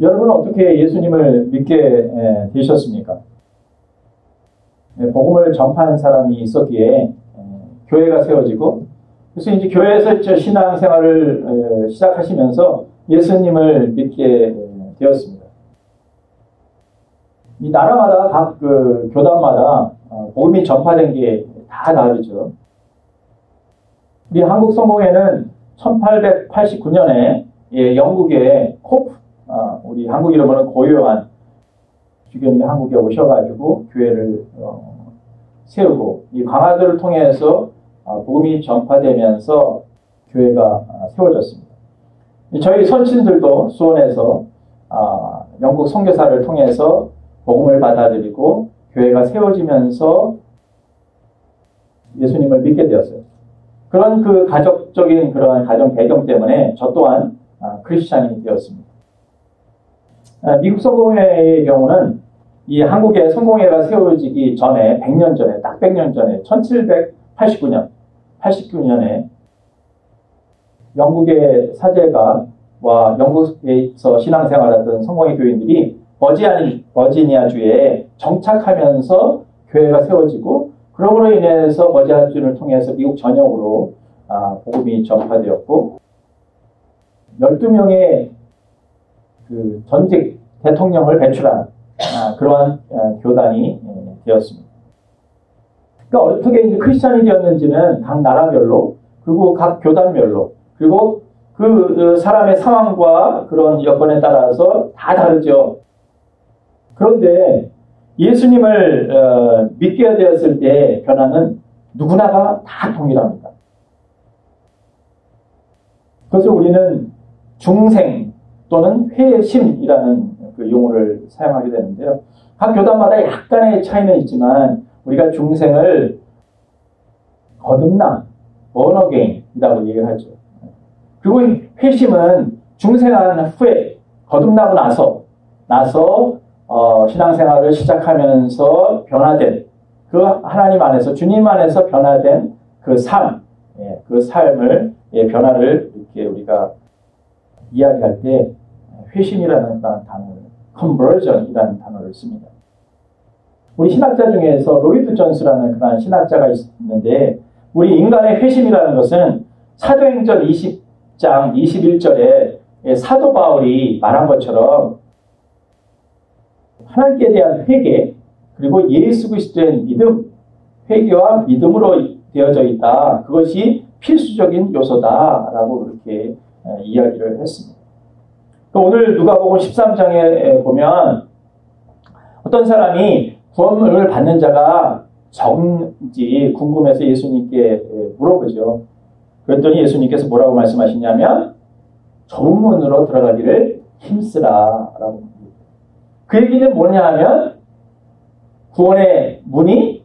여러분은 어떻게 예수님을 믿게 되셨습니까? 복음을 전파하는 사람이 있었기에 교회가 세워지고, 그래서 이제 교회에서 신앙생활을 시작하시면서 예수님을 믿게 되었습니다. 이 나라마다 각 그 교단마다 복음이 전파된 게 다 다르죠. 우리 한국 성공회는 1889년에 영국의 코프, 우리 한국 이름으로는 고요한 주교님이 한국에 오셔가지고 교회를 세우고, 이 강화도를 통해서 복음이 전파되면서 교회가 세워졌습니다. 저희 선친들도 수원에서 영국 선교사를 통해서 복음을 받아들이고 교회가 세워지면서 예수님을 믿게 되었어요. 그런 그 가족적인 그러한 가정 배경 때문에 저 또한 크리스찬이 되었습니다. 미국 성공회의 경우는 이 한국의 성공회가 세워지기 전에 100년 전에, 딱 100년 전에 1789년에 영국의 사제가와 영국에서 신앙생활하던 성공회 교인들이 버지니아주에 정착하면서 교회가 세워지고, 그러므로 인해서 버지니아주를 통해서 미국 전역으로 복음이 전파되었고, 12명의 그 전직 대통령을 배출한 그러한 교단이 되었습니다. 그러니까 어떻게 이제 크리스찬이 되었는지는 각 나라별로, 그리고 각 교단별로, 그리고 그 사람의 상황과 그런 여건에 따라서 다 다르죠. 그런데 예수님을 믿게 되었을 때 변화는 누구나가 다 동일합니다. 그것을 우리는 중생 또는 회심이라는 그 용어를 사용하게 되는데요. 각 교단마다 약간의 차이는 있지만 우리가 중생을 거듭남, born again이라고 얘기를 하죠. 그리고 회심은 중생한 후에, 거듭나고 나서 신앙생활을 시작하면서 변화된, 그 하나님 안에서, 주님 안에서 변화된 그 삶, 그 삶을, 변화를 이렇게 우리가 이야기할 때 회심이라는 단어를, conversion이라는 단어를 씁니다. 우리 신학자 중에서 로이드 존스라는 그런 신학자가 있는데, 우리 인간의 회심이라는 것은 사도행전 20장 21절에 사도 바울이 말한 것처럼 하나님께 대한 회개, 그리고 예수 그리스도의 믿음, 회개와 믿음으로 되어져 있다. 그것이 필수적인 요소다라고 그렇게 이야기를 했습니다. 오늘 누가복음 13장에 보면 어떤 사람이 구원을 받는 자가 적은지 궁금해서 예수님께 물어보죠. 그랬더니 예수님께서 뭐라고 말씀하시냐면 좁은 문으로 들어가기를 힘쓰라라고. 그 얘기는 뭐냐 하면 구원의 문이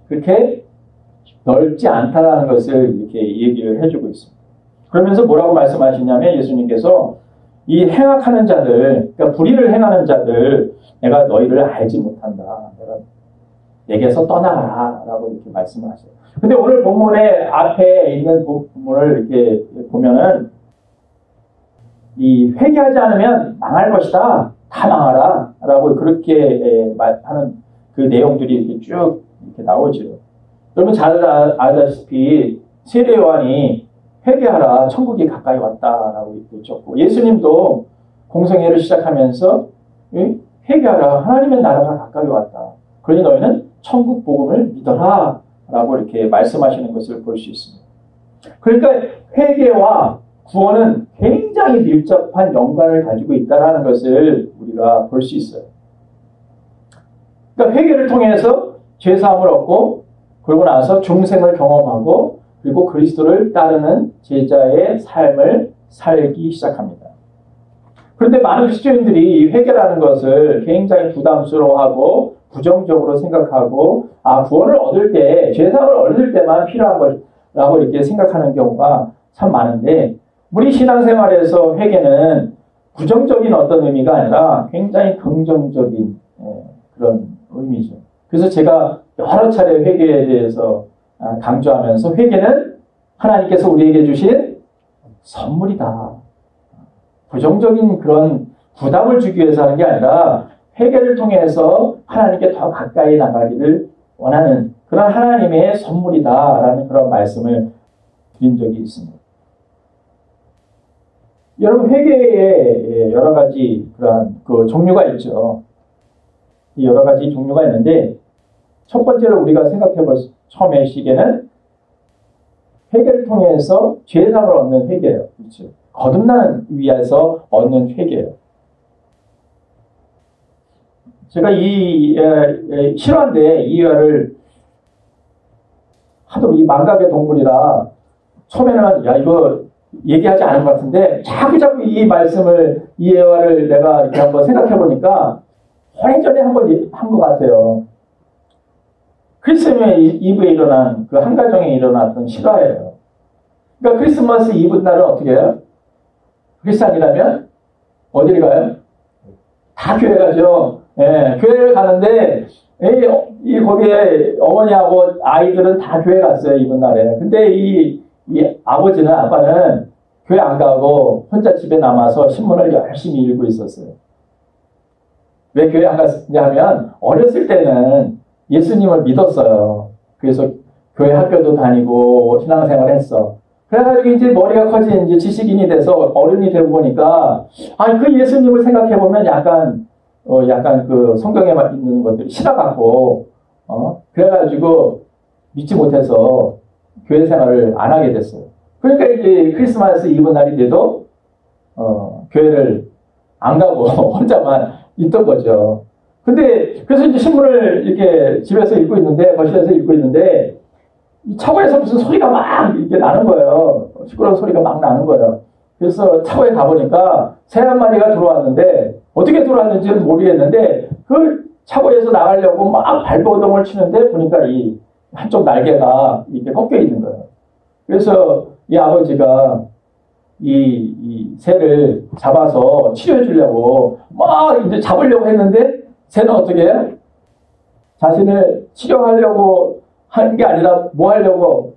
그렇게 넓지 않다라는 것을 이렇게 얘기를 해주고 있습니다. 그러면서 뭐라고 말씀하시냐면 예수님께서 이 행악하는 자들, 그러니까 불의를 행하는 자들, 내가 너희를 알지 못한다. 내게서 떠나가라 라고 이렇게 말씀을 하세요. 근데 오늘 본문의 앞에 있는 본문을 이렇게 보면은 이 회개하지 않으면 망할 것이다. 다 망하라. 라고 그렇게 하는 그 내용들이 이렇게 쭉 이렇게 나오죠. 여러분 잘 아다시피 세례 요한이 회개하라. 천국이 가까이 왔다라고 외쳤고, 예수님도 공생애를 시작하면서 회개하라. 하나님의 나라가 가까이 왔다. 그러니 너희는 천국 복음을 믿어라. 라고 이렇게 말씀하시는 것을 볼 수 있습니다. 그러니까 회개와 구원은 굉장히 밀접한 연관을 가지고 있다는 것을 우리가 볼 수 있어요. 그러니까 회개를 통해서 죄사함을 얻고, 그러고 나서 중생을 경험하고, 그리고 그리스도를 따르는 제자의 삶을 살기 시작합니다. 그런데 많은 크리스천들이 이 회개라는 것을 굉장히 부담스러워하고 부정적으로 생각하고, 구원을 얻을 때, 죄사함을 얻을 때만 필요한 것이라고 이렇게 생각하는 경우가 참 많은데, 우리 신앙생활에서 회개는 부정적인 어떤 의미가 아니라 굉장히 긍정적인 그런 의미죠. 그래서 제가 여러 차례 회개에 대해서 강조하면서 회개는 하나님께서 우리에게 주신 선물이다. 부정적인 그런 부담을 주기 위해서 하는 게 아니라 회개를 통해서 하나님께 더 가까이 나가기를 원하는 그런 하나님의 선물이다라는 그런 말씀을 드린 적이 있습니다. 여러분, 회개에 여러 가지 그런 그 종류가 있죠. 여러 가지 종류가 있는데, 첫 번째로 우리가 생각해 볼 처음에 시기에는 회개를 통해서 죄상을 얻는 회개예요. 그렇죠? 거듭나는 위해서 얻는 회개예요. 제가 이 실화인데 이 이해를 하도 이 망각의 동물이라 처음에는 야 이거 얘기하지 않은 것 같은데 자꾸 이 말씀을 이 예화를 내가 이렇게 한번 생각해 보니까 오래전에 한번 한 것 같아요. 크리스마스 이브에 일어난 그 한 가정에 일어났던 실화예요. 그러니까 크리스마스 이브 날은 어떻게 해요? 크리스찬이라면 어디를 가요? 다 교회 가죠. 예, 교회를 가는데 거기에 어머니하고 아이들은 다 교회 갔어요, 이번 날에. 근데 이 아버지는 아빠는 교회 안 가고 혼자 집에 남아서 신문을 열심히 읽고 있었어요. 왜 교회 안 갔냐 하면 어렸을 때는 예수님을 믿었어요. 그래서 교회 학교도 다니고 신앙생활을 했어. 그래가지고 이제 머리가 커진 이제 지식인이 돼서 어른이 되고 보니까 그 예수님을 생각해 보면 약간 그 성경에 있는 것들이 싫어갖고 그래가지고 믿지 못해서 교회 생활을 안 하게 됐어요. 그러니까 이제 크리스마스 이브 날이 돼도 교회를 안 가고 혼자만 있던 거죠. 근데 그래서 이제 신문을 이렇게 집에서 읽고 있는데 거실에서 읽고 있는데 이 차고에서 무슨 소리가 막 이렇게 나는 거예요. 시끄러운 소리가 막 나는 거예요. 그래서 차고에 가보니까 새 한 마리가 들어왔는데 어떻게 들어왔는지는 모르겠는데 그 차고에서 나가려고 막 발버둥을 치는데 보니까 이 한쪽 날개가 이렇게 꺾여 있는 거예요. 그래서 이 아버지가 이 새를 잡아서 치료해 주려고 막 이제 잡으려고 했는데 새는 어떻게 해요? 자신을 치료하려고 하는 게 아니라 뭐 하려고?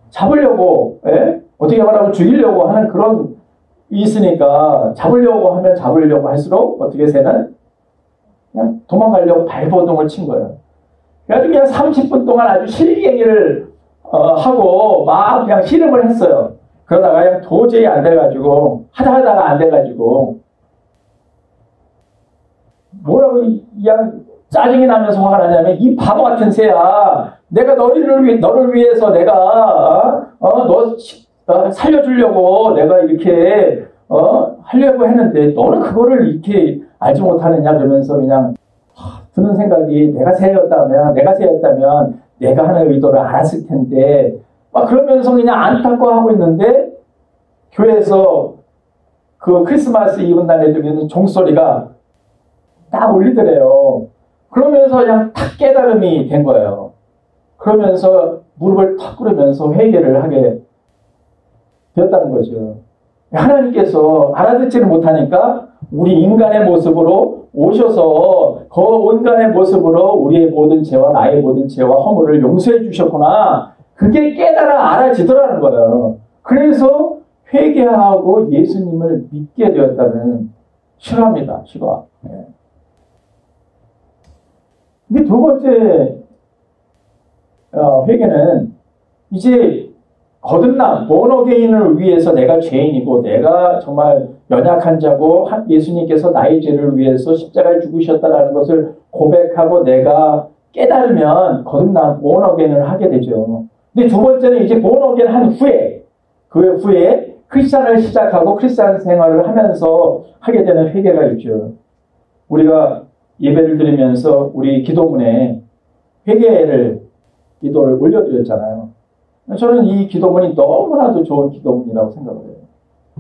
잡으려고, 어떻게 말하면 죽이려고 하는 그런 있으니까 잡으려고 하면 잡으려고 할수록 어떻게 새는 그냥 도망가려고 발버둥을 친 거예요. 그래가지고 그냥 30분 동안 아주 실갱이를 하고 막 그냥 씨름을 했어요. 그러다가 그냥 도저히 안 돼가지고 하다가 안 돼가지고 뭐라고 그냥 짜증이 나면서 화가 나냐면 이 바보 같은 새야. 내가 너를 위해서 내가 너 살려주려고 내가 이렇게 하려고 했는데 너는 그거를 이렇게 알지 못하느냐 그러면서 그냥 드는 생각이 내가 새였다면 내가 하는 의도를 알았을 텐데 막 그러면서 그냥 안타까워하고 있는데 교회에서 그 크리스마스 이브 날에 들리는 종소리가 딱 울리더래요. 그러면서 그냥 탁 깨달음이 된 거예요. 그러면서 무릎을 탁 꿇으면서 회개를 하게 되었다는 거죠. 하나님께서 알아듣지를 못하니까 우리 인간의 모습으로 오셔서 그 인간의 모습으로 우리의 모든 죄와 나의 모든 죄와 허물을 용서해 주셨구나. 그게 깨달아 알아지더라는 거예요. 그래서 회개하고 예수님을 믿게 되었다는 실화입니다. 실화. 네. 이게 두 번째 회개는 이제 거듭남, 본어게인을 위해서 내가 죄인이고 내가 정말 연약한 자고 예수님께서 나의 죄를 위해서 십자가에 죽으셨다는 것을 고백하고 내가 깨달으면 거듭남, 본어게인을 하게 되죠. 근데 두 번째는 이제 본어게인 한 후에 그 후에 크리스찬을 시작하고 크리스찬 생활을 하면서 하게 되는 회개가 있죠. 우리가 예배를 드리면서 우리 기도문에 기도를 올려드렸잖아요. 저는 이 기도문이 너무나도 좋은 기도문이라고 생각을 해요.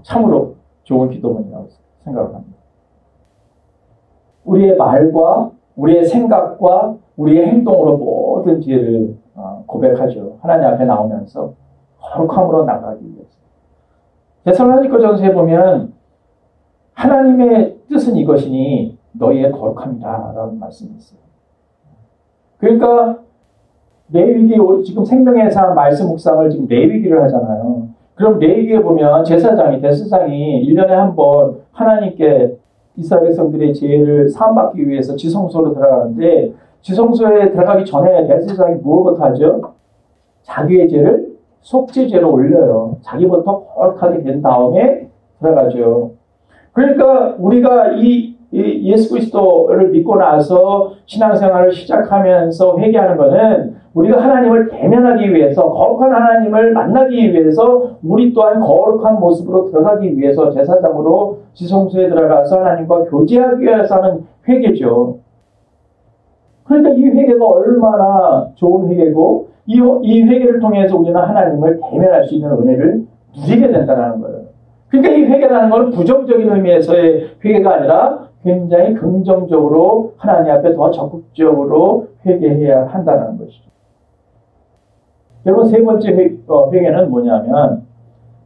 참으로 좋은 기도문이라고 생각을 합니다. 우리의 말과 우리의 생각과 우리의 행동으로 모든 죄를 고백하죠. 하나님 앞에 나오면서 거룩함으로 나가기 위해서. 데살로니가전서에 보면 하나님의 뜻은 이것이니 너희의 거룩함이다 라는 말씀이 있어요. 그러니까 레위기 지금 생명의 삶 말씀 묵상을 지금 레위기를 하잖아요. 그럼 레위기에 보면 제사장이 1년에 한 번 하나님께 이스라엘 백성들의 죄를 사함받기 위해서 지성소로 들어가는데 지성소에 들어가기 전에 대제사장이 무엇부터 하죠? 자기의 죄를 속죄죄로 올려요. 자기부터 거룩하게 된 다음에 들어가죠. 그러니까 우리가 이 예수 그리스도를 믿고 나서 신앙생활을 시작하면서 회개하는 것은 우리가 하나님을 대면하기 위해서 거룩한 하나님을 만나기 위해서 우리 또한 거룩한 모습으로 들어가기 위해서 제사장으로 지성소에 들어가서 하나님과 교제하기 위해서 하는 회개죠. 그러니까 이 회개가 얼마나 좋은 회개고 이 회개를 통해서 우리는 하나님을 대면할 수 있는 은혜를 누리게 된다는 거예요. 그러니까 이 회개라는 것은 부정적인 의미에서의 회개가 아니라 굉장히 긍정적으로 하나님 앞에 더 적극적으로 회개해야 한다는 것이죠. 여러분 세 번째 회개는 뭐냐면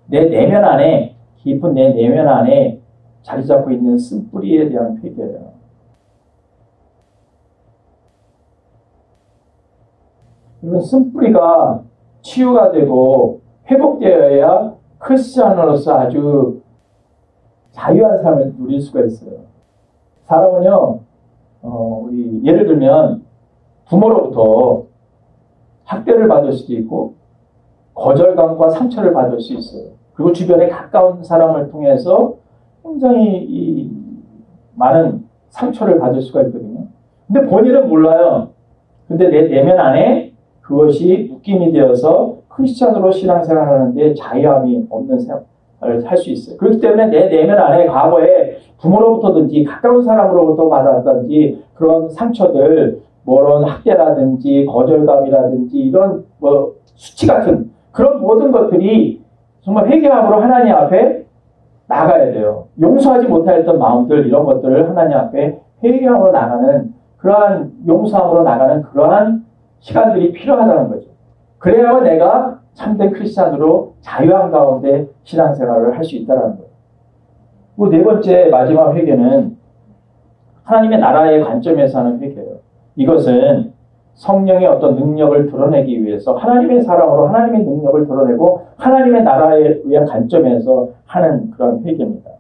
내 내면 안에 깊은 내 내면 안에 자리 잡고 있는 쓴뿌리에 대한 회개예요. 여러분 쓴뿌리가 치유가 되고 회복되어야 크리스천으로서 아주 자유한 삶을 누릴 수가 있어요. 사람은요, 우리 예를 들면 부모로부터 학대를 받을 수도 있고 거절감과 상처를 받을 수 있어요. 그리고 주변에 가까운 사람을 통해서 굉장히 많은 상처를 받을 수가 있거든요. 근데 본인은 몰라요. 근데 내 내면 안에 그것이 묶임이 되어서 크리스천으로 신앙생활하는데 자유함이 없는 생활을 할 수 있어요. 그렇기 때문에 내 내면 안에 과거에 부모로부터든지 가까운 사람으로부터 받았든지 그런 상처들, 그런 학대라든지 거절감이라든지 이런 수치 같은 그런 모든 것들이 정말 회개함으로 하나님 앞에 나가야 돼요. 용서하지 못하였던 마음들 이런 것들을 하나님 앞에 회개함으로 나가는 그러한 용서함으로 나가는 그러한 시간들이 필요하다는 거죠. 그래야 내가 참된 크리스찬으로 자유한 가운데 신앙생활을 할 수 있다는 거예요. 그리고 네 번째 마지막 회개는 하나님의 나라의 관점에서 하는 회개예요. 이것은 성령의 어떤 능력을 드러내기 위해서 하나님의 사랑으로 하나님의 능력을 드러내고 하나님의 나라에 의한 관점에서 하는 그런 회개입니다.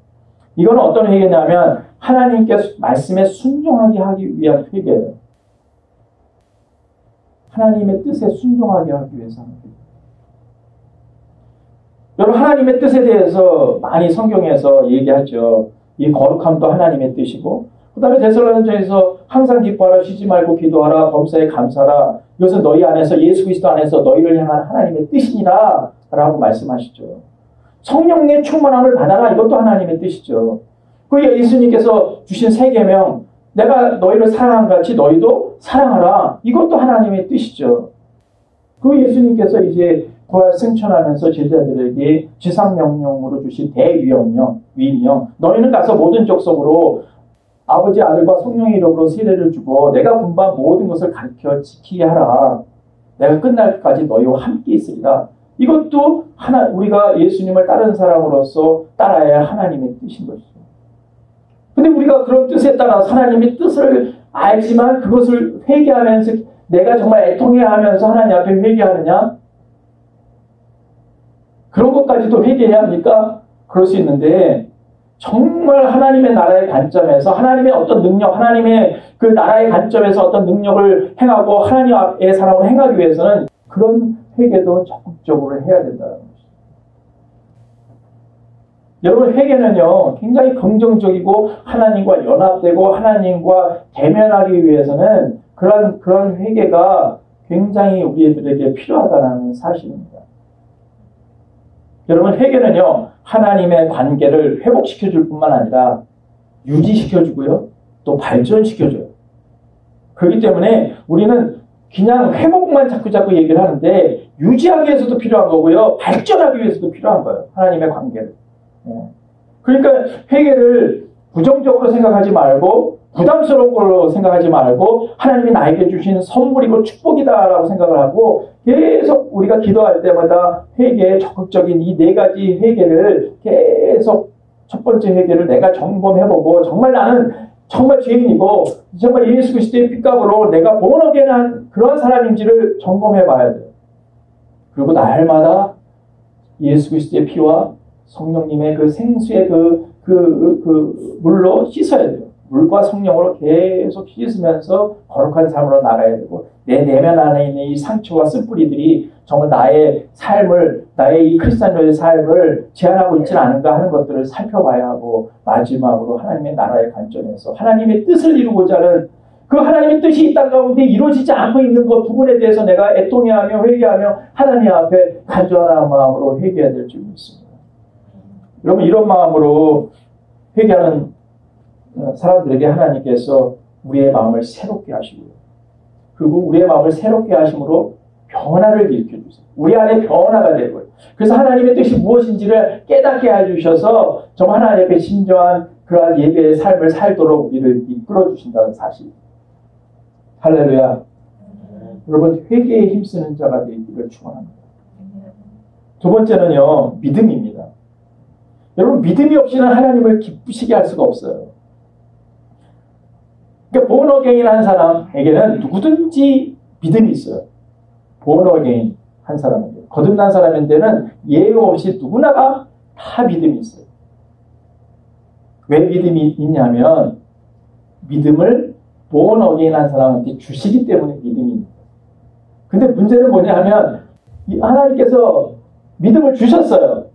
이건 어떤 회개냐면 하나님께 말씀에 순종하게 하기 위한 회개예요. 하나님의 뜻에 순종하게 하기 위해서 하는 회개. 여러분 하나님의 뜻에 대해서 많이 성경에서 얘기하죠. 이 거룩함도 하나님의 뜻이고 그 다음에 데살로니가전서에서 항상 기뻐하라 쉬지 말고 기도하라 범사에 감사하라 이것은 너희 안에서 예수 그리스도 안에서 너희를 향한 하나님의 뜻이니라 라고 말씀하시죠. 성령의 충만함을 받아라 이것도 하나님의 뜻이죠. 그 예수님께서 주신 세 계명 내가 너희를 사랑한 같이 너희도 사랑하라 이것도 하나님의 뜻이죠. 그 예수님께서 이제 부활 승천하면서 제자들에게 지상명령으로 주신 대위명령 너희는 가서 모든 족속으로 아버지 아들과 성령의 이름으로 세례를 주고 내가 분부한 모든 것을 가르쳐 지키게 하라. 내가 끝날 때까지 너희와 함께 있으리라. 이것도 우리가 예수님을 따르는 사람으로서 따라야 하나님의 뜻인 것이죠. 근데 우리가 그런 뜻에 따라 하나님의 뜻을 알지만 그것을 회개하면서 내가 정말 애통해야 하면서 하나님 앞에 회개하느냐? 그런 것까지도 회개해야 합니까? 그럴 수 있는데 정말 하나님의 나라의 관점에서 하나님의 어떤 능력, 하나님의 그 나라의 관점에서 어떤 능력을 행하고 하나님의 사랑을 행하기 위해서는 그런 회개도 적극적으로 해야 된다는 것입니다. 여러분 회개는요 굉장히 긍정적이고 하나님과 연합되고 하나님과 대면하기 위해서는 그런 회개가 굉장히 우리들에게 필요하다는 사실입니다. 여러분 회개는요 하나님의 관계를 회복시켜줄 뿐만 아니라 유지시켜주고요 또 발전시켜줘요. 그렇기 때문에 우리는 그냥 회복만 자꾸 얘기를 하는데 유지하기 위해서도 필요한 거고요 발전하기 위해서도 필요한 거예요. 하나님의 관계를. 그러니까 회개를 부정적으로 생각하지 말고 부담스러운 걸로 생각하지 말고 하나님이 나에게 주신 선물이고 축복이다라고 생각을 하고 계속 우리가 기도할 때마다 회개에 적극적인 이 네 가지 회개를 계속 첫 번째 회개를 내가 점검해보고 정말 나는 정말 죄인이고 정말 예수 그리스도의 핏값으로 내가 본어게한 그런 사람인지를 점검해봐야 돼요. 그리고 날마다 예수 그리스도의 피와 성령님의 그 생수의 그 그 물로 씻어야 돼요. 물과 성령으로 계속 씻으면서 거룩한 삶으로 나가야 되고, 내 내면 안에 있는 이 상처와 쓴뿌리들이 정말 나의 삶을, 나의 이 크리스찬의 삶을 제한하고 있지는 않은가 하는 것들을 살펴봐야 하고, 마지막으로 하나님의 나라의 관점에서 하나님의 뜻을 이루고자 하는 그 하나님의 뜻이 이 땅 가운데 이루어지지 않고 있는 것 부분에 대해서 내가 애통해하며 회개하며 하나님 앞에 간절한 마음으로 회개해야 될 줄 믿습니다. 여러분, 이런 마음으로 회개하는 사람들에게 하나님께서 우리의 마음을 새롭게 하시고요. 그리고 우리의 마음을 새롭게 하심으로 변화를 일으켜주세요. 우리 안에 변화가 되고요. 그래서 하나님의 뜻이 무엇인지를 깨닫게 해주셔서 정말 하나님 앞에 진정한 그러한 예배의 삶을 살도록 우리를 이끌어주신다는 사실. 할렐루야. 여러분, 회개에 힘쓰는 자가 되기를 축원합니다. 두 번째는요, 믿음입니다. 여러분, 믿음이 없이는 하나님을 기쁘시게 할 수가 없어요. 그러니까 born again 한 사람에게는 누구든지 믿음이 있어요. born again 한 사람에게. 거듭난 사람인데는 예외 없이 누구나가 다 믿음이 있어요. 왜 믿음이 있냐면 믿음을 born again 한 사람한테 주시기 때문에 믿음이 있어요. 근데 문제는 뭐냐면 하나님께서 믿음을 주셨어요.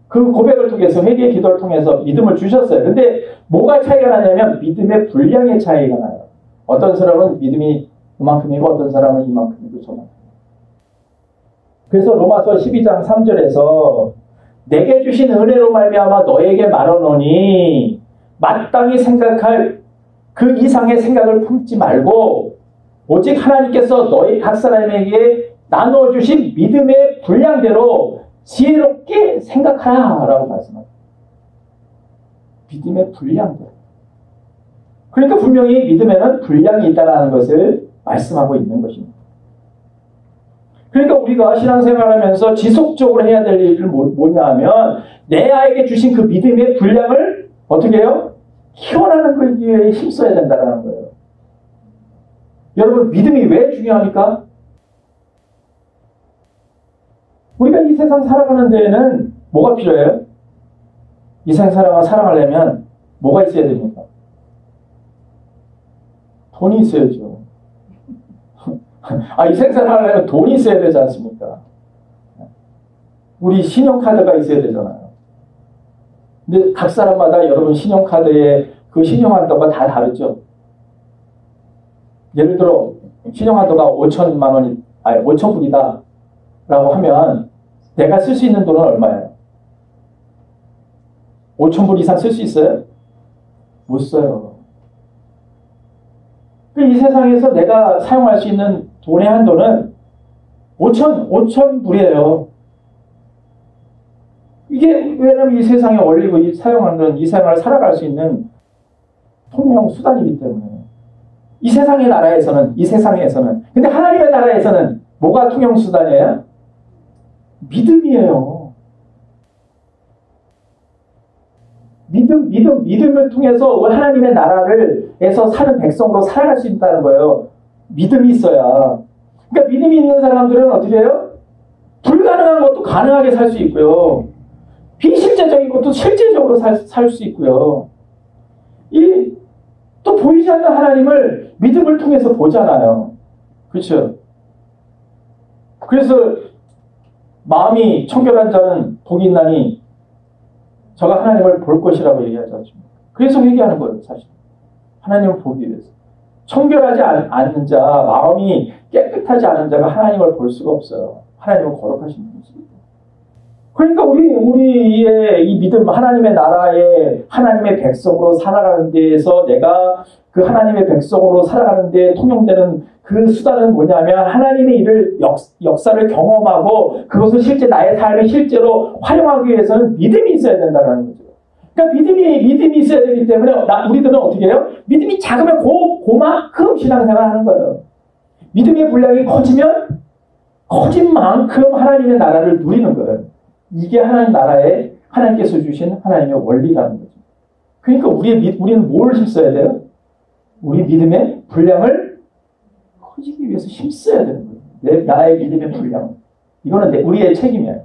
그 고백을 통해서, 회개의 기도를 통해서 믿음을 주셨어요. 근데 뭐가 차이가 나냐면 믿음의 분량의 차이가 나요. 어떤 사람은 믿음이 이만큼이고 어떤 사람은 이만큼이고 저만큼. 그래서 로마서 12장 3절에서 내게 주신 은혜로 말미암아 너에게 말하노니 마땅히 생각할 그 이상의 생각을 품지 말고 오직 하나님께서 너희 각 사람에게 나눠주신 믿음의 분량대로 지혜롭게 생각하라 라고 말씀합니다. 믿음의 분량대로. 그러니까 분명히 믿음에는 분량이 있다는 것을 말씀하고 있는 것입니다. 그러니까 우리가 신앙생활을 하면서 지속적으로 해야 될 일은 뭐냐 하면 내 아에게 주신 그 믿음의 분량을 어떻게 해요? 키워나가는 거기에 힘써야 된다는 거예요. 여러분, 믿음이 왜 중요합니까? 우리가 이 세상 살아가는 데에는 뭐가 필요해요? 이 세상 살아가려면 뭐가 있어야 됩니까? 돈이 있어야죠. 이 세상 살아가려면 돈이 있어야 되지 않습니까? 우리 신용카드가 있어야 되잖아요. 근데 각 사람마다 여러분 신용카드의 그 신용한도가 다 다르죠. 예를 들어 신용한도가 5천만 원이 5천 불이다 라고 하면 내가 쓸 수 있는 돈은 얼마예요? 5천 불 이상 쓸 수 있어요? 못 써요. 이 세상에서 내가 사용할 수 있는 돈의 한도는 5천 불이에요. 이게 왜냐면 이 세상의 원리고 이 사용하는 이 세상을 살아갈 수 있는 통용 수단이기 때문에 이 세상의 나라에서는 근데 하나님의 나라에서는 뭐가 통용 수단이에요? 믿음이에요. 믿음을 통해서 하나님의 나라에서 사는 백성으로 살아갈 수 있다는 거예요. 믿음이 있어야. 그러니까 믿음이 있는 사람들은 어떻게 해요? 불가능한 것도 가능하게 살 수 있고요. 비실제적인 것도 실제적으로 살 수 있고요. 또 보이지 않는 하나님을 믿음을 통해서 보잖아요. 그렇죠? 그래서 마음이 청결한 자는 복이 있나니 저가 하나님을 볼 것이라고 얘기하지 않습니까? 그래서 회개하는 거예요, 사실. 하나님을 보기 위해서. 청결하지 않는 자, 마음이 깨끗하지 않은 자가 하나님을 볼 수가 없어요. 하나님은 거룩하신 분이십니다. 그러니까 우리의 이 믿음, 하나님의 나라에 하나님의 백성으로 살아가는 데에서 내가 그 하나님의 백성으로 살아가는 데 통용되는 그 수단은 뭐냐면 하나님의 일을 역사를 경험하고 그것을 실제 나의 삶에 실제로 활용하기 위해서는 믿음이 있어야 된다는 거죠. 그러니까 믿음이 있어야 되기 때문에 우리들은 어떻게 해요? 믿음이 작으면 그만큼 신앙생활 하는 거예요. 믿음의 분량이 커지면 커진 만큼 하나님의 나라를 누리는 거예요. 이게 하나님 나라에 하나님께서 주신 하나님의 원리라는 거죠. 그러니까 우리는 뭘 힘써야 돼요? 우리 믿음의 분량을 커지기 위해서 힘써야 되는 거예요. 나의 믿음의 분량. 이거는 우리의 책임이에요.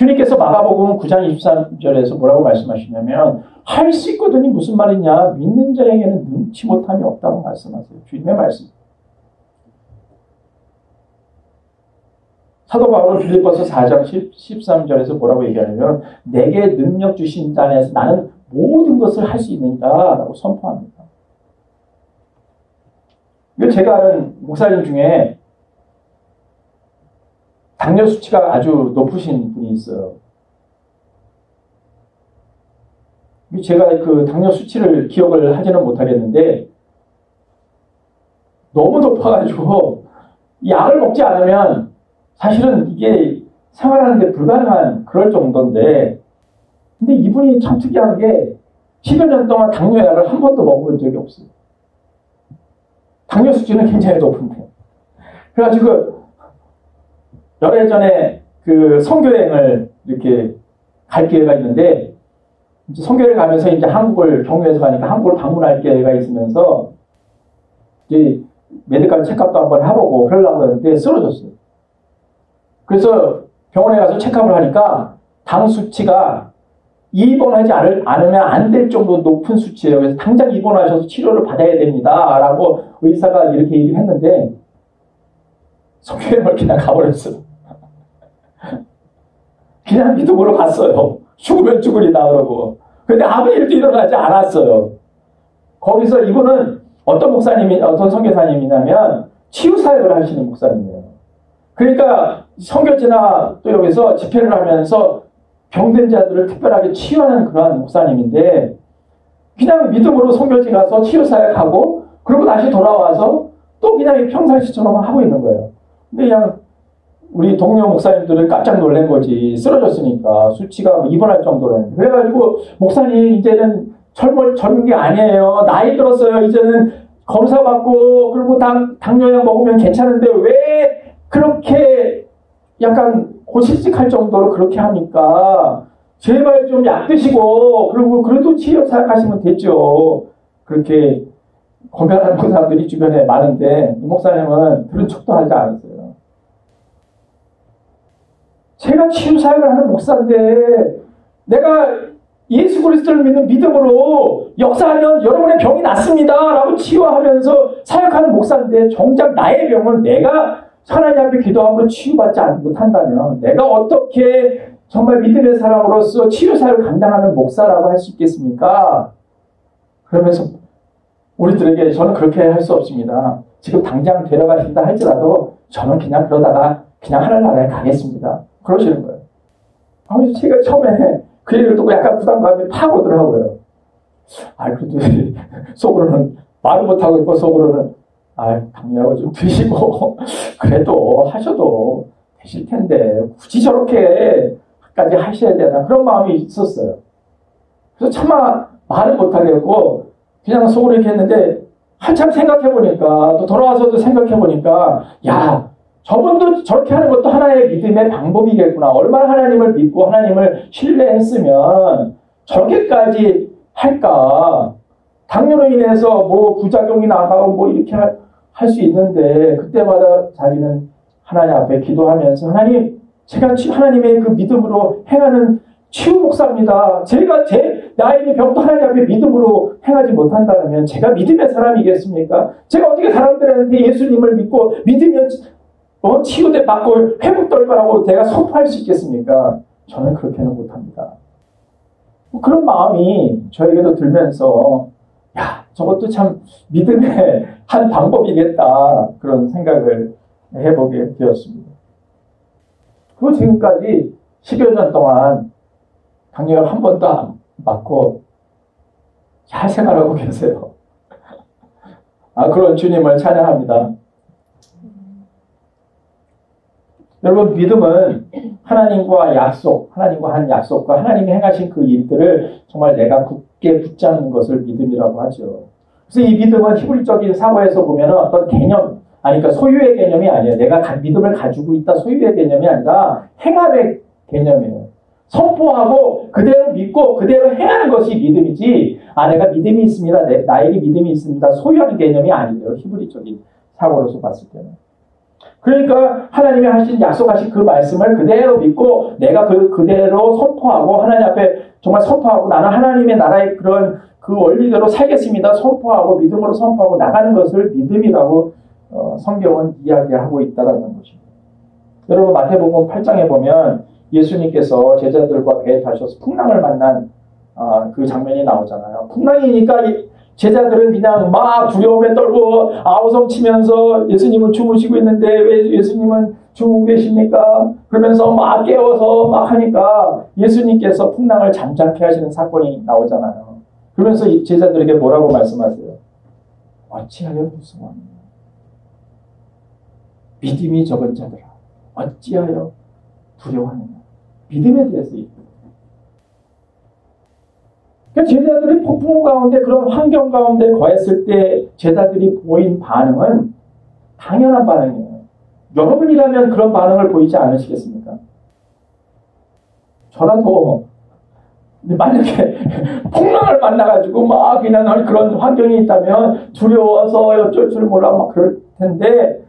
주님께서 마가복음 9장 23절에서 뭐라고 말씀하시냐면 할 수 있거든이 무슨 말이냐? 믿는 자에게는 능치 못함이 없다고 말씀하세요. 주님의 말씀. 사도 바울은 빌립보서 4장 13절에서 뭐라고 얘기하냐면 내게 능력 주신 자 안에서 나는 모든 것을 할 수 있느니라 라고 선포합니다. 이거 제가 아는 목사님 중에 당뇨 수치가 아주 높으신 분이 있어요. 제가 그 당뇨 수치를 기억을 하지는 못하겠는데 너무 높아가지고 약을 먹지 않으면 사실은 이게 생활하는 데 불가능한 그럴 정도인데 근데 이분이 참 특이한 게 10여 년 동안 당뇨약을 한 번도 먹어본 적이 없어요. 당뇨 수치는 굉장히 높은데. 그래가지고 열흘 전에 그 선교여행을 이렇게 갈 기회가 있는데 이제 선교여행 가면서 이제 한국을 경유해서 가니까 한국을 방문할 기회가 있으면서 이제 메디컬 체크업도 한번 해보고 그러려고 했는데 쓰러졌어요. 그래서 병원에 가서 체크업을 하니까 당 수치가 입원하지 않으면 안 될 정도 높은 수치예요. 그래서 당장 입원하셔서 치료를 받아야 됩니다. 라고 의사가 이렇게 얘기를 했는데 선교여행을 그냥 가버렸어요. 그냥 믿음으로 갔어요. 죽으면 죽으리다 그러고. 근데 아무 일도 일어나지 않았어요. 거기서 이분은 어떤 선교사님이냐면 치유사역을 하시는 목사님이에요. 그러니까 선교지나 또 여기서 집회를 하면서 병든 자들을 특별하게 치유하는 그러한 목사님인데 그냥 믿음으로 선교지 가서 치유사역하고 그리고 다시 돌아와서 또 그냥 평상시처럼 하고 있는 거예요. 근데 그냥 우리 동료 목사님들은 깜짝 놀란 거지. 쓰러졌으니까 수치가 입원할 정도로 했는데. 그래가지고 목사님 이제는 젊은 게 아니에요. 나이 들었어요. 이제는 검사 받고 그리고 당뇨약 먹으면 괜찮은데 왜 그렇게 약간 고실직할 정도로 그렇게 합니까? 제발 좀 약 드시고 그리고 그래도 치료 생각하시면 됐죠. 그렇게 권면하는 사람들이 주변에 많은데 이 목사님은 들은 척도 하지 않았어요. 제가 치유사역을 하는 목사인데 내가 예수 그리스도를 믿는 믿음으로 역사하면 여러분의 병이 낫습니다 라고 치유하면서 사역하는 목사인데 정작 나의 병은 내가 하나님 앞에 기도함으로 치유받지 못한다면 내가 어떻게 정말 믿음의 사람으로서 치유사역을 감당하는 목사라고 할 수 있겠습니까? 그러면서 우리들에게 저는 그렇게 할 수 없습니다. 지금 당장 데려가신다 할지라도 저는 그냥 그러다가 그냥 하늘나라에 가겠습니다. 그러시는 거예요. 그래서 제가 처음에 그 얘기를 듣고 약간 부담감이 팍 오더라고요. 그래도 속으로는 말을 못하고 있고 속으로는 당뇨약을 좀 드시고 그래도 하셔도 되실 텐데 굳이 저렇게까지 하셔야 되나 그런 마음이 있었어요. 그래서 차마 말을 못하겠고 그냥 속으로 이렇게 했는데 한참 생각해보니까 또 돌아와서도 생각해보니까 저분도 저렇게 하는 것도 하나의 믿음의 방법이겠구나. 얼마나 하나님을 믿고 하나님을 신뢰했으면 저렇게까지 할까. 당뇨로 인해서 뭐 부작용이 나가고 이렇게 할 수 있는데 그때마다 자기는 하나님 앞에 기도하면서 하나님 제가 하나님의 그 믿음으로 행하는 치유 목사입니다. 제가 나의 병도 하나님 앞에 믿음으로 행하지 못한다면 제가 믿음의 사람이겠습니까? 제가 어떻게 사람들한테 예수님을 믿고 믿으면 치유대 받고 회복될 거라고 내가 선포할 수 있겠습니까? 저는 그렇게는 못합니다. 그런 마음이 저에게도 들면서 저것도 참 믿음의 한 방법이겠다 그런 생각을 해보게 되었습니다. 그리고 지금까지 10여 년 동안 당뇨약 한 번도 안 맞고 잘 생활하고 계세요. 그런 주님을 찬양합니다. 여러분 믿음은 하나님과 한 약속과 하나님이 행하신 그 일들을 정말 내가 굳게 붙잡는 것을 믿음이라고 하죠. 그래서 이 믿음은 히브리적인 사고에서 보면 어떤 개념, 그러니까 소유의 개념이 아니에요. 내가 믿음을 가지고 있다 소유의 개념이 아니라 행함의 개념이에요. 선포하고 그대로 믿고 그대로 행하는 것이 믿음이지 내가 믿음이 있습니다. 나에게 믿음이 있습니다. 소유하는 개념이 아니에요. 히브리적인 사고로서 봤을 때는. 그러니까 하나님이 하신 약속하신 그 말씀을 그대로 믿고 내가 그대로 선포하고 하나님 앞에 정말 선포하고 나는 하나님의 나라의 그런 그 원리대로 살겠습니다. 선포하고 믿음으로 선포하고 나가는 것을 믿음이라고 성경은 이야기하고 있다는 것입니다. 여러분 마태복음 8장에 보면 예수님께서 제자들과 배에 타셔서 풍랑을 만난 그 장면이 나오잖아요. 풍랑이니까 제자들은 그냥 막 두려움에 떨고 아우성 치면서 예수님은 주무시고 있는데 왜 예수님은 주무고 계십니까? 그러면서 막 깨워서 막 하니까 예수님께서 풍랑을 잠잠케 하시는 사건이 나오잖아요. 그러면서 제자들에게 뭐라고 말씀하세요? 어찌하여 무서워하느냐? 믿음이 적은 자들아 어찌하여 두려워하느냐? 믿음에 대해서 얘기해요. 그러니까 제자들이 폭풍우 가운데 그런 환경 가운데 거했을 때 제자들이 보인 반응은 당연한 반응이에요. 여러분이라면 그런 반응을 보이지 않으시겠습니까? 저라도 만약에 풍랑을 만나가지고 막 그냥 그런 환경이 있다면 두려워서 어쩔 줄 몰라 막 그럴 텐데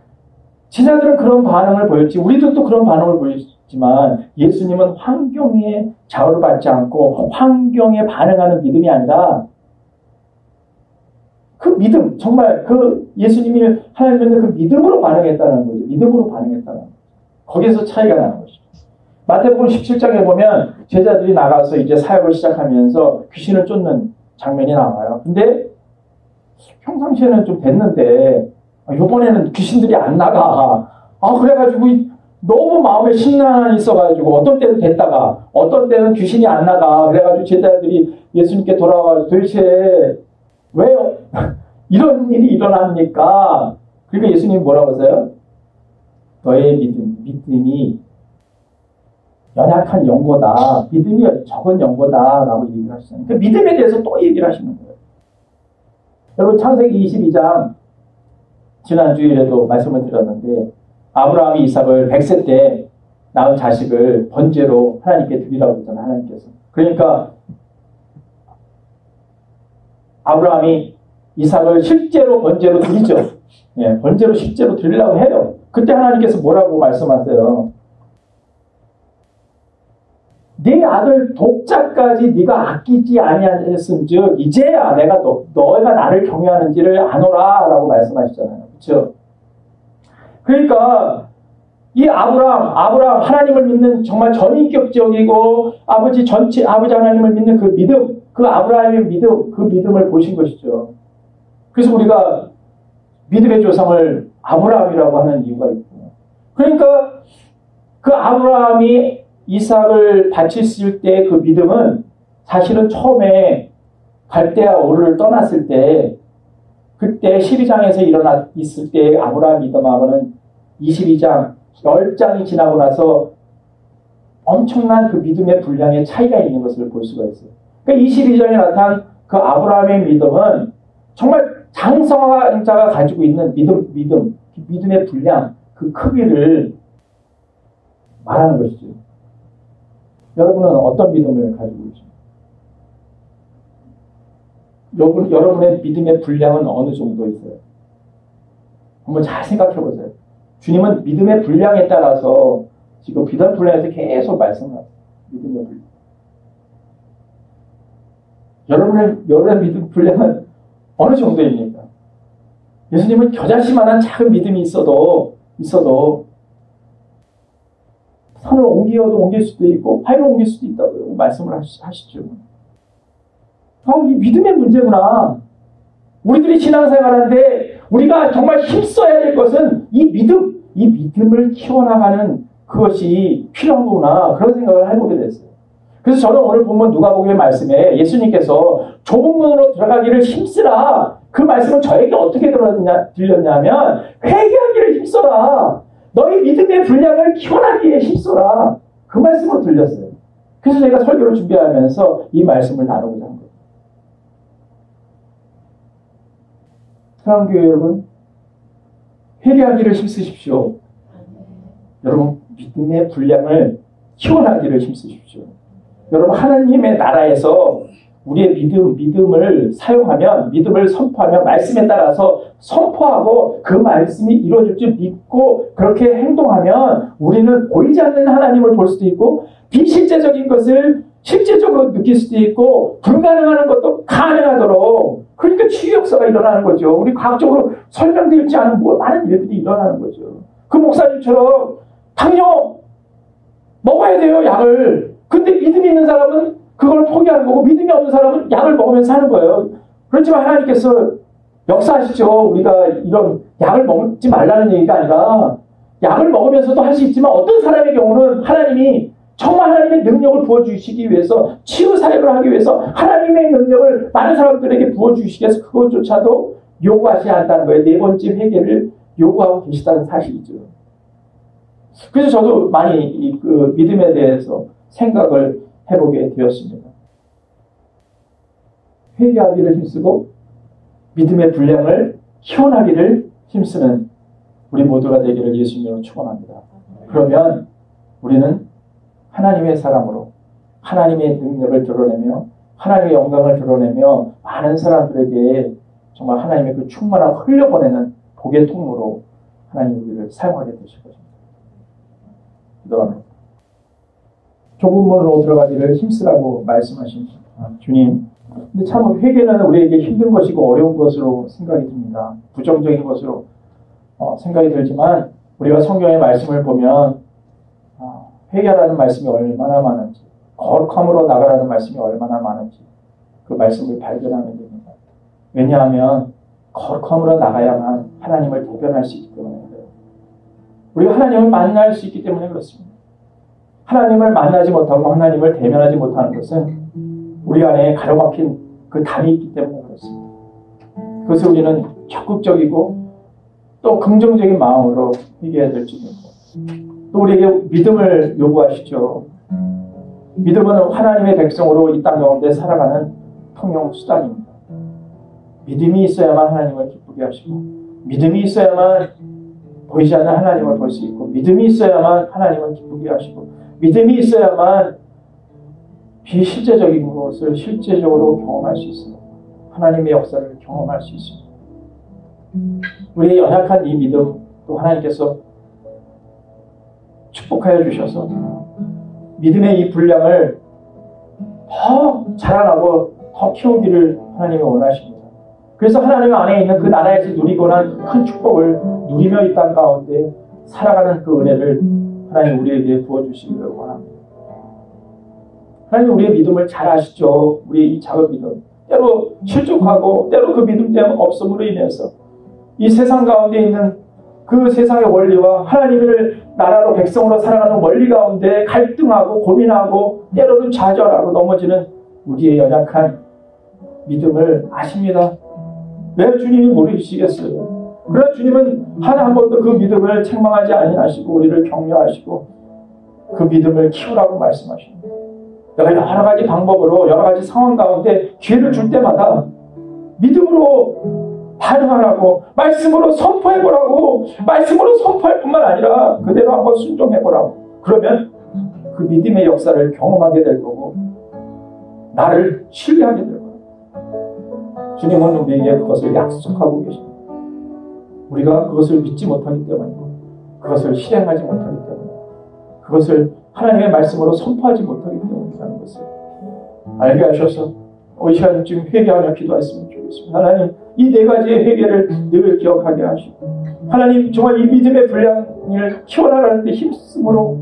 제자들은 그런 반응을 보였지 우리도 또 그런 반응을 보였지만 예수님은 환경에 좌우받지 않고 환경에 반응하는 믿음이 아니라 그 믿음 정말 그 예수님이 하나님 믿는 그 믿음으로 반응했다는 거죠. 믿음으로 반응했다는 거죠. 거기에서 차이가 나는 것이죠. 마태복음 17장에 보면 제자들이 나가서 이제 사역을 시작하면서 귀신을 쫓는 장면이 나와요. 근데 평상시에는 좀 됐는데 이번에는 귀신들이 안 나가. 그래가지고 너무 마음에 심란이 있어가지고 어떤 때는 됐다가 어떤 때는 귀신이 안 나가. 그래가지고 제자들이 예수님께 돌아와가지고 도대체 왜 이런 일이 일어납니까? 그러니까 예수님이 뭐라고 하세요? 너의 믿음이 연약한 영고다. 믿음이 적은 영고다. 라고 얘기를 하시잖아요. 그러니까 믿음에 대해서 또 얘기를 하시는 거예요. 여러분 창세기 22장 지난 주일에도 말씀을 드렸는데 아브라함이 이삭을 100세 때 낳은 자식을 번제로 하나님께 드리라고 했잖아요. 하나님께서. 그러니까 아브라함이 이삭을 실제로 번제로 드리죠. 예, 번제로 실제로 드리려고 해요. 그때 하나님께서 뭐라고 말씀하세요? 네 아들 독자까지 네가 아끼지 아니하였은즉 이제야 내가 너희가 나를 경외하는지를 아노라 라고 말씀하시잖아요. 그렇죠? 그러니까 이 아브라함 하나님을 믿는 정말 전인격적이고 아버지 하나님을 믿는 그 믿음, 그 아브라함의 믿음, 그 믿음을 보신 것이죠. 그래서 우리가 믿음의 조상을 아브라함이라고 하는 이유가 있고요. 그러니까 그 아브라함이 이삭을 바쳤을 때 그 믿음은 사실은 처음에 갈대아 우르를 떠났을 때 그때 12장에서 있을 때 아브라함 믿음하고는 22장 10장이 지나고 나서 엄청난 그 믿음의 분량의 차이가 있는 것을 볼 수가 있어요. 그러니까 22장에 나타난 그 아브라함의 믿음은 정말 장성자가 가지고 있는 믿음의 분량, 그 크기를 말하는 것이죠. 여러분은 어떤 믿음을 가지고 계십니까? 여러분의 믿음의 분량은 어느 정도 있어요? 한번 잘 생각해 보세요. 주님은 믿음의 분량에 따라서 지금 비단 분량에서 계속 말씀하세요. 믿음의 분량. 여러분의 믿음 분량은 어느 정도입니까? 예수님은 겨자씨만한 작은 믿음이 있어도 산을 옮길 수도 있고 파이를 옮길 수도 있다고 말씀을 하시죠. 이 믿음의 문제구나. 우리들이 신앙생활하는데 우리가 정말 힘써야 될 것은 이 믿음을 키워나가는 그것이 필요하구나. 그런 생각을 해보게 됐어요. 그래서 저는 오늘 보면 누가복음의 말씀에 예수님께서 좁은 문으로 들어가기를 힘쓰라. 그 말씀은 저에게 어떻게 들렸냐면 회개하기를 힘써라. 너희 믿음의 분량을 키워나기에 힘써라. 그 말씀으로 들렸어요. 그래서 제가 설교를 준비하면서 이 말씀을 나누고자 한 거예요. 사랑하는 교회 여러분, 회개하기를 힘쓰십시오. 여러분 믿음의 분량을 키워나기를 힘쓰십시오. 여러분 하나님의 나라에서 우리의 믿음을 사용하면, 믿음을 선포하면, 말씀에 따라서 선포하고 그 말씀이 이루어질 줄 믿고 그렇게 행동하면 우리는 보이지 않는 하나님을 볼 수도 있고 비실제적인 것을 실제적으로 느낄 수도 있고 불가능한 것도 가능하도록, 그러니까 치유 역사가 일어나는 거죠. 우리 과학적으로 설명되지 않은 많은 일들이 일어나는 거죠. 그 목사님처럼 당뇨 먹어야 돼요, 약을. 근데 믿음이 있는 사람은 그걸 포기하는 거고 믿음이 없는 사람은 약을 먹으면서 사는 거예요. 그렇지만 하나님께서 역사하시죠. 우리가 이런 약을 먹지 말라는 얘기가 아니라 약을 먹으면서도 할 수 있지만 어떤 사람의 경우는 하나님이 정말 하나님의 능력을 부어주시기 위해서, 치유 사역을 하기 위해서 하나님의 능력을 많은 사람들에게 부어주시기 위해서 그것조차도 요구하지 않다는 거예요. 네 번째 회개를 요구하고 계시다는 사실이죠. 그래서 저도 많이 그 믿음에 대해서 생각을 해보게 되었습니다. 회개하기를 힘쓰고 믿음의 분량을 키워나기를 힘쓰는 우리 모두가 되기를 예수님으로 축원합니다. 그러면 우리는 하나님의 사람으로 하나님의 능력을 드러내며 하나님의 영광을 드러내며 많은 사람들에게 정말 하나님의 그 충만함을 흘려보내는 복의 통로로 하나님 우리를 사용하게 되실 것입니다. 기도합니다. 좁은 문으로 들어가기를 힘쓰라고 말씀하신 주님. 근데 참 회개는 우리에게 힘든 것이고 어려운 것으로 생각이 듭니다. 부정적인 것으로 생각이 들지만 우리가 성경의 말씀을 보면 회개라는 말씀이 얼마나 많은지, 거룩함으로 나가라는 말씀이 얼마나 많은지 그 말씀을 발견하게 됩니다. 왜냐하면 거룩함으로 나가야만 하나님을 대변할 수 있기 때문에 그래요. 우리가 하나님을 만날 수 있기 때문에 그렇습니다. 하나님을 만나지 못하고 하나님을 대면하지 못하는 것은 우리 안에 가로막힌 그 담이 있기 때문에 그렇습니다. 그것을 우리는 적극적이고 또 긍정적인 마음으로 회개해야 될 줄입니다. 또 우리에게 믿음을 요구하시죠. 믿음은 하나님의 백성으로 이 땅 가운데 살아가는 통용 수단입니다. 믿음이 있어야만 하나님을 기쁘게 하시고 믿음이 있어야만 보이지 않는 하나님을 볼 수 있고 믿음이 있어야만 하나님을 기쁘게 하시고 믿음이 있어야만 비실제적인 것을 실제적으로 경험할 수 있습니다. 하나님의 역사를 경험할 수 있습니다. 우리의 연약한 이 믿음 또 하나님께서 축복하여 주셔서 믿음의 이 분량을 더 자라나고 더 키우기를 하나님이 원하십니다. 그래서 하나님 안에 있는 그 나라에서 누리고 난 큰 축복을 누리며 이 땅 가운데 살아가는 그 은혜를 하나님 우리에게 부어주시기를 원합니다. 하나님 우리의 믿음을 잘 아시죠. 우리의 이 작은 믿음 때로 실족하고 때로 그 믿음 때문에 없음으로 인해서 이 세상 가운데 있는 그 세상의 원리와 하나님을 나라로 백성으로 살아가는 원리 가운데 갈등하고 고민하고 때로는 좌절하고 넘어지는 우리의 연약한 믿음을 아십니다. 왜 주님이 모르시겠어요? 그러나 주님은 한 번도 그 믿음을 책망하지 아니하시고 우리를 격려하시고 그 믿음을 키우라고 말씀하십니다. 내가 여러 가지 방법으로 여러 가지 상황 가운데 기회를 줄 때마다 믿음으로 반응하라고, 말씀으로 선포해보라고, 말씀으로 선포할 뿐만 아니라 그대로 한번 순종해보라고. 그러면 그 믿음의 역사를 경험하게 될 거고 나를 신뢰하게 될 거예요. 주님은 우리에게 그것을 약속하고 계십니다. 우리가 그것을 믿지 못하기 때문이고 그것을 실행하지 못하기 때문에 그것을 하나님의 말씀으로 선포하지 못하기 때문이라는 것을 알게 하셔서 이 시간 지금 회개하며 기도했으면 좋겠습니다. 하나님 이 네 가지의 회개를 늘 기억하게 하시고 하나님 정말 이 믿음의 분량을 키워나가는 데 힘쓰므로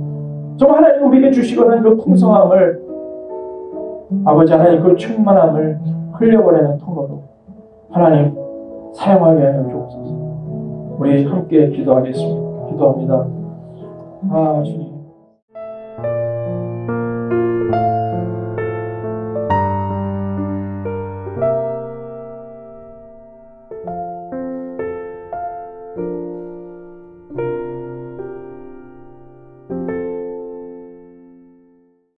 정말 하나님 우리에게 주시고는 그 풍성함을 아버지 하나님 그 충만함을 흘려보내는 통로로 하나님 사용하게 하여 주옵소서. 우리 함께 기도하겠습니다. 기도합니다. 주님